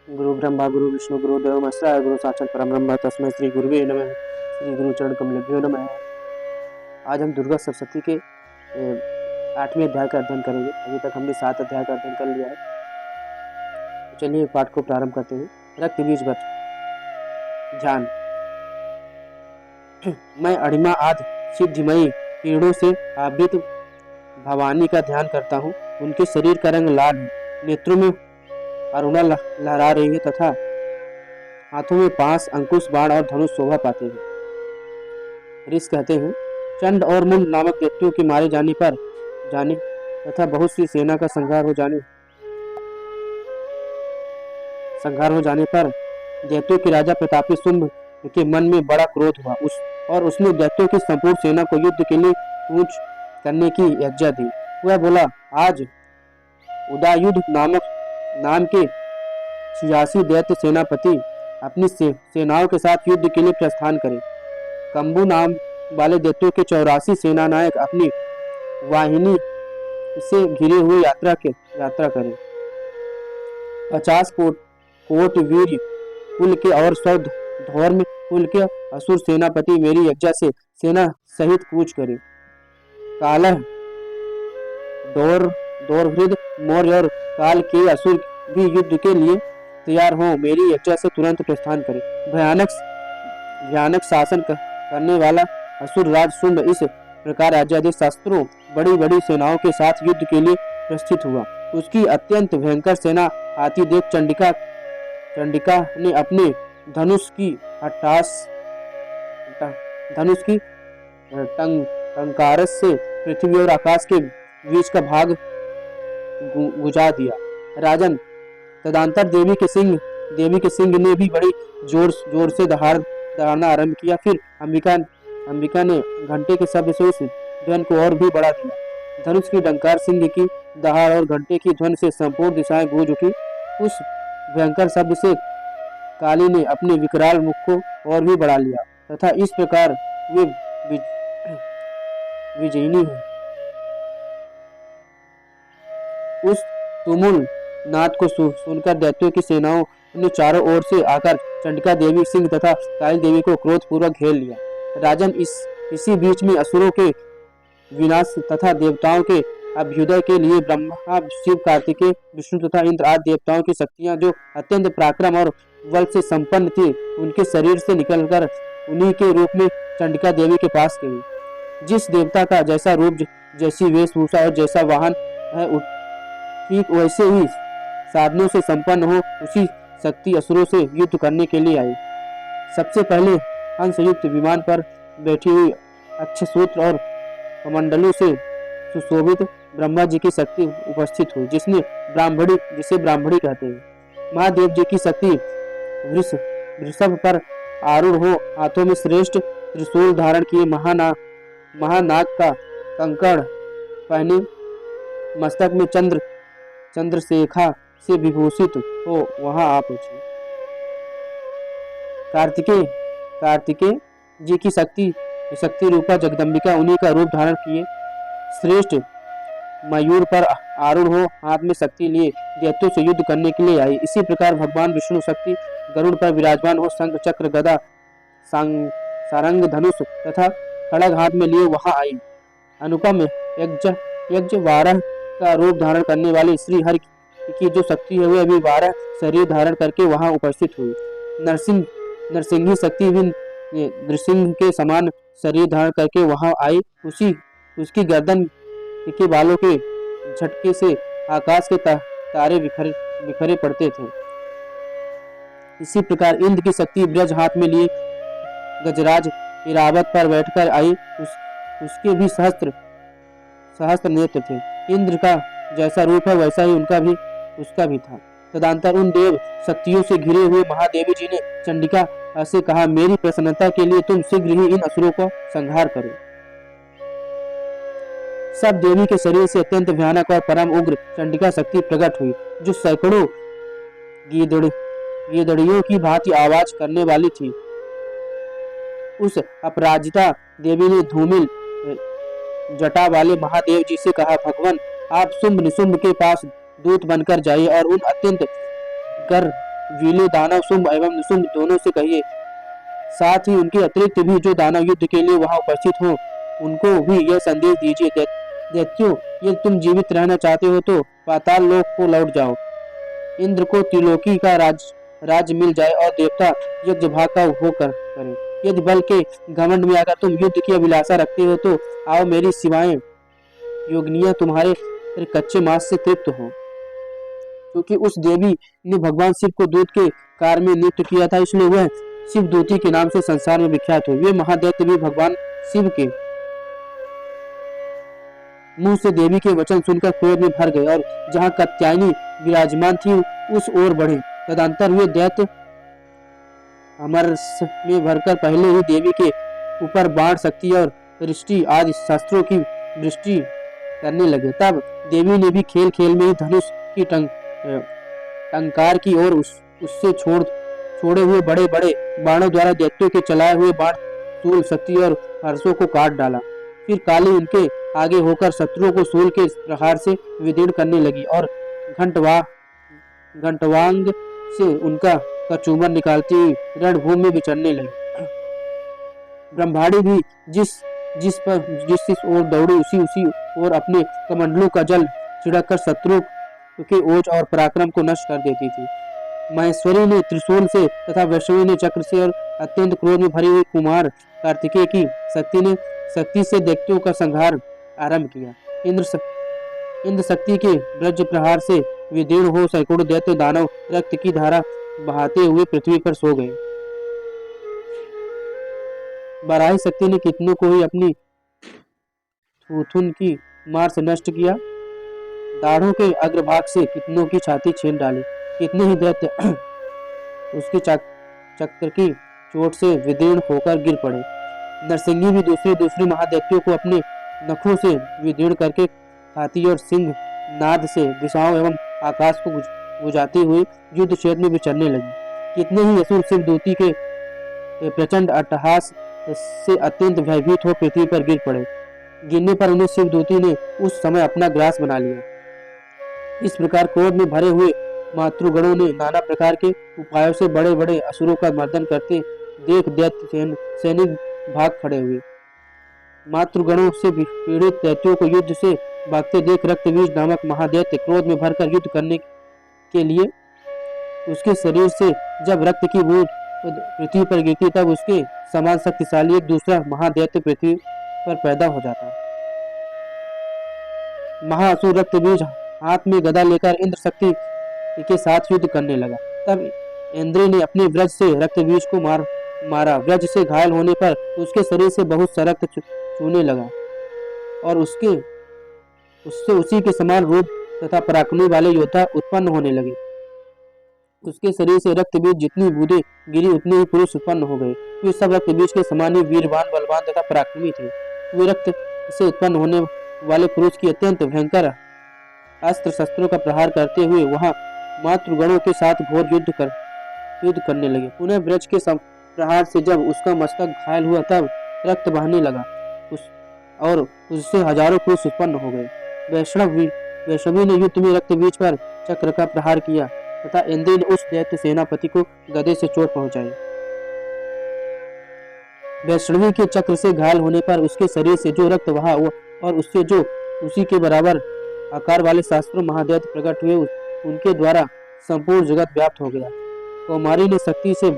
गुरु ब्रह्मा गुरु विष्णु गुरु देव महेश्वराय गुरु साक्षात परम ब्रह्म तस्मै श्री गुरुवे नमः। श्री गुरु चरण कमलेभ्यो नमः। आज हम दुर्गा सप्तशती के 8वें अध्याय का अध्ययन करेंगे। अभी तक हमने 7 अध्याय का अध्ययन कर लिया है। तो चलिए पाठ को प्रारंभ करते हैं। रक्त बीज वट ध्यान। मैं अणिमा आदि सिद्धिमयी किरणों से आवृत भवानी का ध्यान करता हूँ। उनके शरीर का रंग लाल है, नेत्रों में अरुणा लहरा रही है तथा हाथों में पांच अंकुश बाण और धनुष शोभा पाते हैं। ऋषि कहते हैं, चंड और मुंड नामक दैत्यों के मारे जाने तथा बहुत सी सेना का संहार हो जाने पर दैत्यों के राजा प्रतापी शुंभ के मन में बड़ा क्रोध हुआ और उसने दैत्यों की संपूर्ण सेना को युद्ध के लिए कूच करने की आज्ञा दी। वह बोला, आज उदयुद्ध नाम के 86 दैत्य सेनापति अपनी सेनाओं के साथ युद्ध के लिए प्रस्थान करें। कंबू नाम वाले दैत्यों के 84 सेना नायक अपनी वाहिनी से घिरे हुए यात्रा करें। 50 कोट वीर कुल के और 100 धौर्म कुल के असुर सेनापति मेरी यज्ञा से सेना सहित कूच करें। कालह दौरहृद मौर्य और काल के असुर भी युद्ध के लिए तैयार हो मेरी यज्ञा से तुरंत प्रस्थान करें। भयानक शासन करने वाला असुर राज शुंभ इस प्रकार आज्ञादेश शास्त्रों बड़ी बड़ी सेनाओं के साथ युद्ध के लिए प्रस्थित हुआ। उसकी अत्यंत भयंकर सेना आती देख चंडिका ने अपने धनुष की टंकारस से पृथ्वी और आकाश के बीच का भाग गुजा दिया। राजन, तदंतर देवी के सिंह ने भी बड़ी जोर से दहाड़ना आरंभ किया। फिर अंबिका ने घंटे के शब्द से उस ध्वनि को और भी बढ़ा दिया। धनुष की डंकार, सिंह की दहाड़ और घंटे की ध्वनि से संपूर्ण दिशाएं गूंज उठी। उस भयंकर शब्द से काली ने अपने विकराल मुख को और भी बढ़ा लिया तथा इस प्रकार वे विजयिनी है। उस तुमुल नाद को सुनकर दैत्यों की सेनाओं ने चारों ओर से आकर चंडिका देवी, सिंह तथा काली देवी को क्रोध पूर्वक घेर लिया। राजन, इसी बीच में असुरों के विनाश तथा देवताओं के अभ्युदय के लिए ब्रह्मा, शिव, कार्तिकेय, विष्णु तथा इंद्र आदि देवताओं की शक्तियां जो अत्यंत पराक्रम और बल से संपन्न थी, उनके शरीर से निकलकर उन्हीं के रूप में चंडिका देवी के पास गई। जिस देवता का जैसा रूप, जैसी वेशभूषा और जैसा वाहन है, ठीक वैसे ही साधनों से संपन्न हो उसी शक्ति असुरों से युद्ध करने के लिए आई। सबसे पहले हंसयुक्त विमान पर बैठी हुई अक्षसूत्र और कमंडलों से सुशोभित ब्रह्मा जी की शक्ति उपस्थित हुई, जिसे ब्राह्मणी कहते हैं। महादेव जी की शक्ति वृषभ पर आरूढ़ हो हाथों में श्रेष्ठ त्रिशूल धारण किए महानाग का कंकड़ पहने मस्तक में चंद्रशेखा से विभूषित हो वहां आ पहुंची। कार्तिकेय जी की शक्ति रूपा जगदम्बिका उन्हीं का रूप धारण किए श्रेष्ठ मयूर पर आरूढ़ हो हाथ में शक्ति लिए दैत्यों से युद्ध करने के लिए आई। इसी प्रकार भगवान विष्णु शक्ति गरुड़ पर विराजमान हो शंख, चक्र, गदा, सारंग, धनुष तथा खड़ग हाथ में लिए वहां आई। अनुपम यज्ञ वाराह का रूप धारण करने वाली श्री हरि की जो शक्ति है, वह भी 12 शरीर धारण करके वहां उपस्थित हुई। नरसिंही शक्ति भी नृसिंह के समान शरीर धारण करके वहां आई। उसकी गर्दन के बालों के झटके से आकाश के तारे बिखरे पड़ते थे। इसी प्रकार इंद्र की शक्ति ब्रज हाथ में लिए गजराज इरावत पर बैठकर आई। उसके भी सहस्त्र नेत्र थे। इंद्र का जैसा रूप है वैसा ही उसका भी था। तदंतर उन देव शक्तियों से घिरे हुए महादेवी जी ने चंडिका से कहा, मेरी प्रसन्नता के लिए तुम शीघ्र ही इन असुरों का संहार करो। सब देवी के शरीर से अत्यंत भयानक और परम उग्र चंडिका शक्ति प्रकट हुई, जो सैकड़ों गीदड़ियों की भांति आवाज करने वाली थी। उस अपराजिता देवी ने धूमिल जटा वाले महादेव जी से कहा, भगवान, आप शुंभ निशुंभ के पास दूत बनकर जाइए और उन अत्यंत वीले दानव शुंभ एवं निशुंभ दोनों से कहिए, साथ ही उनके अतिरिक्त भी जो दानव युद्ध के लिए वहां उपस्थित हो उनको भी यह संदेश दीजिए, दैत्यों, यदि तुम जीवित रहना चाहते हो तो पाताल लोक को लौट जाओ। इंद्र को त्रिलोकी का राज्य मिल जाए और देवता यज्ञ भाग का उपभोग करें। यदि बल के घमंड में आकर तुम युद्ध की अभिलाषा रखते हो तो आओ, मेरी सिवाय योगिनियां तुम्हारे कच्चे मांस से तृप्त हो। क्योंकि उस देवी ने भगवान शिव को दूत के कार में नियुक्त किया था, इसलिए वह शिव दूती के नाम से संसार में विख्यात हुई। वे महादैत्य भी भगवान शिव के मुंह से देवी के वचन सुनकर क्रोध में भर गए और जहां कात्यायनी विराजमान थी उस ओर बढ़े। तदंतर वे दैत्य अमरस में भरकर पहले ही देवी के ऊपर बाण, शक्ति और दृष्टि आदि शस्त्रों की वृष्टि करने लगे। तब देवी ने भी खेल खेल में ही धनुष की टंकार की और उससे छोड़े हुए बड़े बड़े बाणों द्वारा दैत्यों के चलाए हुए बाण, शूल, शक्ति और हर्षों को काट डाला। फिर काली उनके आगे होकर शत्रुओं को शूल के प्रहार से विदीर्ण करने लगी और घंटवांग से उनका कचूमर निकालती हुई रणभूमि में विचरने लगी। ब्रह्मांडी भी जिस ओर दौड़ी उसी ओर अपने कमंडलों का जल छिड़क कर शत्रुओं के ओज और पराक्रम को नष्ट कर देती थी। महेश्वरी ने त्रिशूल से तथा वैष्णवी ने चक्र से और अत्यंत क्रोध में भरी हुई कुमार कार्तिकेय की शक्ति से दैत्यों का संहार आरंभ किया। इंद्र शक्ति के वज्र प्रहार से विदीर्ण हो सैकड़ों दैत्य दानव रक्त की धारा बहाते हुए पृथ्वी पर सो गए। बराही शक्ति ने कितनों को ही अपनी थूथुन की मार से नष्ट किया। दाढ़ों के अग्रभाग से कितनों की छाती छीन डाली। कितने ही दैत्य उसके चक्र की चोट से विदीर्ण होकर गिर पड़े। नरसिंगी भी दूसरे महादैत्यों को अपने नखों से विदीर्ण करके हाथी और सिंह नाद से दिशाओं एवं आकाश को बुझाती हुई युद्ध क्षेत्र में विचरने लगी। कितने ही असुर शिवदूती के प्रचंड अट्टहास से अत्यंत भयभीत हो पृथ्वी पर गिर पड़े। गिरने पर उन्हें शिवदूती ने उस समय अपना ग्रास बना लिया। इस प्रकार क्रोध में भरे हुए मातृगणों ने नाना प्रकार के उपायों से बड़े बड़े असुरों का मर्दन करते देख दैत्य सैनिक भाग खड़े हुए। मातृगणों से पीड़ित दैत्यों को युद्ध से भागते देख रक्तबीज नामक महादैत्य क्रोध में भरकर युद्ध करने के लिए उसके शरीर से जब रक्त की बूंद पृथ्वी पर गिरती तब उसके समान शक्तिशाली एक दूसरा महादैत्य पृथ्वी पर पैदा हो जाता। महाअसुर रक्तबीज हाथ में गदा लेकर इंद्र शक्ति के साथ युद्ध करने लगा। तब इंद्र ने अपने व्रज से रक्तबीज को मारा। व्रज से घायल होने पर उसके शरीर से बहुत सा रक्त चूने लगा और उससे उसी के समान रूप तथा पराक्रमी वाले योद्धा उत्पन्न होने लगे। उसके शरीर से रक्तबीज जितनी बूंदें गिरी उतने ही पुरुष उत्पन्न हो गए। वे सब रक्तबीज के समान ही वीरवान, बलवान तथा पराक्रमी थे। वे रक्त से उत्पन्न होने वाले पुरुष की अत्यंत भयंकर अस्त्र शस्त्रों का प्रहार करते हुए वहां मातृगणों के साथ घोर युद्ध करने लगे। पुनः ब्रज के प्रहार से जब उसका मस्तक घायल हुआ तब रक्त बहने लगा और उससे हजारों पुरुष उत्पन्न हो गए। वैष्णवी ने युद्ध में रक्तबीज पर चक्र का प्रहार किया तथा इंद्र ने उस दैत्य सेनापति को गदे से चोट पहुंचाई। वैष्णवी के चक्र से घायल होने पर उसके शरीर से जो रक्त बहा और उससे जो उसी के बराबर आकार वाले शास्त्रों महादैत्य प्रकट हुए उनके द्वारा संपूर्ण जगत व्याप्त हो गया। कौमारी ने शक्ति से,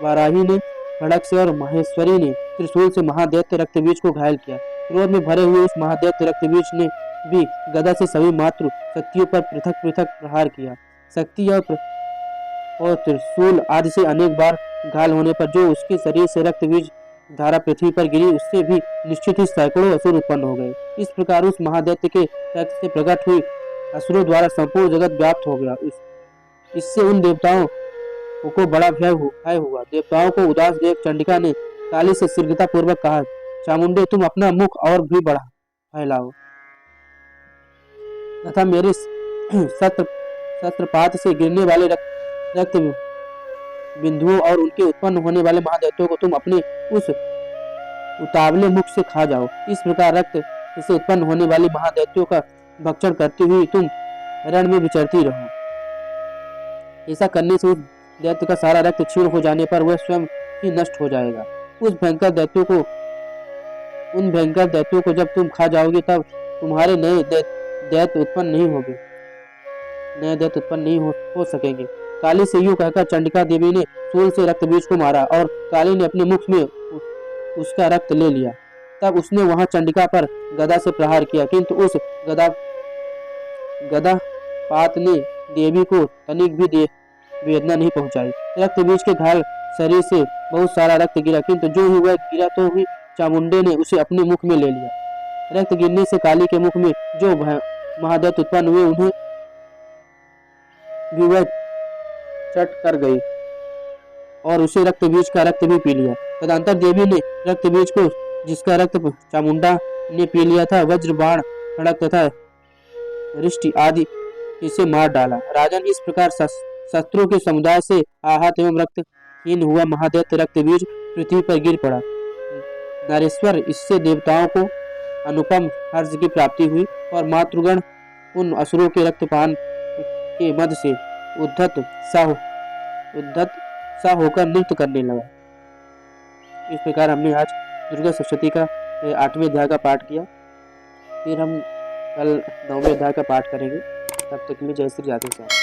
वाराही ने खड़ग से और महेश्वरी ने त्रिशूल से महादैत्य रक्तबीज को घायल किया। क्रोध में भरे हुए उस महादैत्य रक्तबीज ने भी गदा से सभी मातृ शक्तियों पर पृथक पृथक प्रहार किया। शक्ति और त्रिशूल आदि से अनेक बार घायल होने पर जो उसके शरीर से रक्तबीज धारा पृथ्वी पर गिरी उससे भी निश्चित ही सैकड़ों असुर उत्पन्न हो गए। इस प्रकार उस महादैत्य के रक्त से प्रकट हुई असुरों द्वारा संपूर्ण जगत व्याप्त हो गया। इससे उन देवताओं को बड़ा भय हुआ। देवताओं को उदास देख चंडिका ने काली से शीघ्रता पूर्वक कहा, चामुंडे, तुम अपना मुख और भी बड़ा फैलाओ तथा मेरे शस्त्रपात से गिरने वाले रक्त बिंदुओं और उनके उत्पन्न होने वाले महादैत्यों को तुम अपने उस उतावले मुख से खा जाओ। इस प्रकार रक्त से उत्पन्न होने वाली महादैत्यों का भक्षण करती हुई तुम रण में विचरती रहो। ऐसा करने से उस दैत्य का सारा रक्त क्षीण हो जाने पर वह स्वयं ही नष्ट हो जाएगा। उन भयंकर दैत्यों को जब तुम खा जाओगे तब तुम्हारे दैत्य उत्पन्न नहीं होंगे, नए दैत्य उत्पन्न नहीं हो सकेंगे। काली से यूं कहकर चंडिका देवी ने सूल से रक्त बीज को मारा और काली ने अपने मुख में उसका रक्त ले लिया। तब उसने वहां चंडिका पर गदा से प्रहार किया, किंतु उस गदा पात ने देवी को तनिक भी वेदना नहीं पहुंचाई। रक्त बीज के घायल शरीर से बहुत सारा रक्त गिरा, किंतु जो ही वह गिरा तो ही चामुंडे ने उसे अपने मुख में ले लिया। रक्त गिरने से काली के मुख में जो महादैत्य उत्पन्न हुए उन्हें भी वह चट कर गई और उसे रक्त बीज का रक्त भी पी लिया। तदंतर देवी ने रक्त बीज को, जिसका रक्त चामुंडा ने पी लिया था, वज्र बाण, खड़ग तथा रिष्टि आदि इसे मार डाला। राजन, इस प्रकार शस्त्रों के समुदाय से आहत एवं रक्तहीन हुआ महादैत्य रक्त बीज पृथ्वी पर गिर पड़ा। नरेश्वर, इससे देवताओं को अनुपम हर्ष की प्राप्ति हुई और मातृगण उन असुरों के रक्तपान के मद से उद्धत सा होकर नृत्य करने लगा। इस प्रकार हमने आज दुर्गा सप्तशती का 8वें अध्याय का पाठ किया। फिर हम कल 9वें अध्याय का पाठ करेंगे। तब तक के लिए जय श्री राधे श्याम।